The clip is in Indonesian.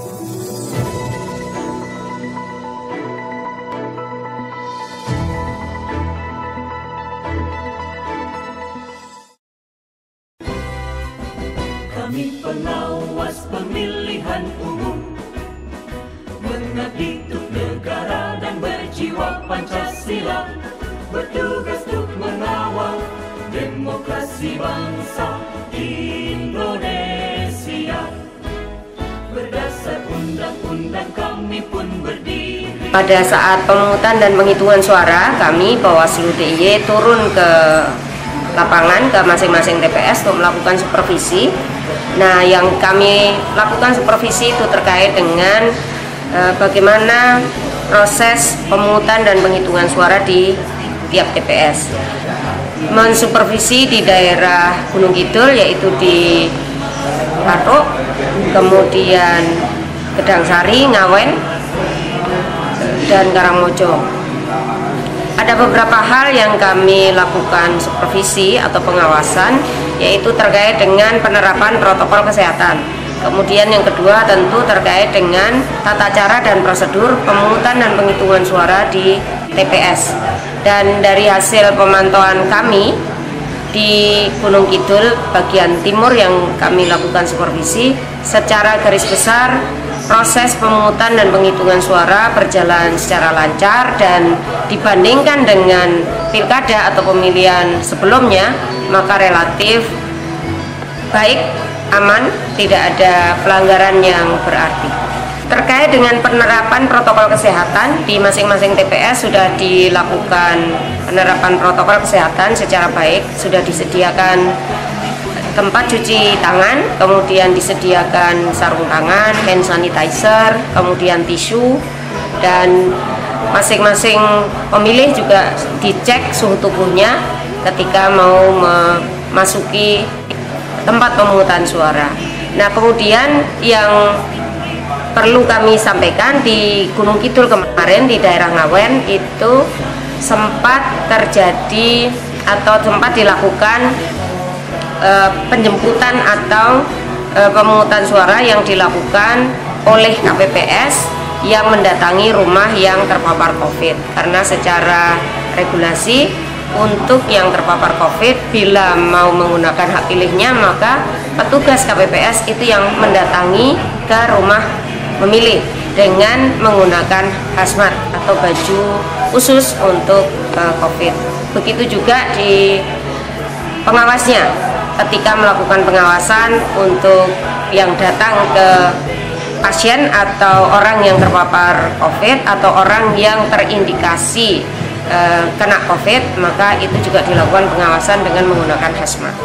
Kami pengawas pemilihan umum, mengabdi untuk negara dan berjiwa Pancasila, bertugas untuk mengawal demokrasi bangsa Indonesia. Berdasar undang-undang kami pun berdiri. Pada saat pemungutan dan penghitungan suara, kami Bawaslu DIY turun ke lapangan, ke masing-masing TPS untuk melakukan supervisi. Nah, yang kami lakukan supervisi itu terkait dengan bagaimana proses pemungutan dan penghitungan suara di tiap TPS. Mensupervisi di daerah Gunung Kidul, yaitu di Patok, kemudian Gedangsari, Ngawen, dan Karangmojo. Ada beberapa hal yang kami lakukan supervisi atau pengawasan, yaitu terkait dengan penerapan protokol kesehatan. Kemudian yang kedua tentu terkait dengan tata cara dan prosedur pemungutan dan penghitungan suara di TPS. Dan dari hasil pemantauan kami di Gunung Kidul bagian timur yang kami lakukan supervisi, secara garis besar proses pemungutan dan penghitungan suara berjalan secara lancar, dan dibandingkan dengan pilkada atau pemilihan sebelumnya maka relatif baik, aman, tidak ada pelanggaran yang berarti. Terkait dengan penerapan protokol kesehatan di masing-masing TPS sudah dilakukan penerapan protokol kesehatan secara baik, sudah disediakan tempat cuci tangan, kemudian disediakan sarung tangan, hand sanitizer, kemudian tisu, dan masing-masing pemilih juga dicek suhu tubuhnya ketika mau memasuki tempat pemungutan suara. Nah, kemudian yang perlu kami sampaikan, di Gunung Kidul kemarin di daerah Ngawen itu sempat terjadi atau sempat dilakukan penjemputan atau pemungutan suara yang dilakukan oleh KPPS yang mendatangi rumah yang terpapar COVID, karena secara regulasi untuk yang terpapar COVID bila mau menggunakan hak pilihnya maka petugas KPPS itu yang mendatangi ke rumah memilih dengan menggunakan hazmat atau baju khusus untuk COVID. Begitu juga di pengawasnya, ketika melakukan pengawasan untuk yang datang ke pasien atau orang yang terpapar COVID atau orang yang terindikasi kena COVID, maka itu juga dilakukan pengawasan dengan menggunakan hazmat.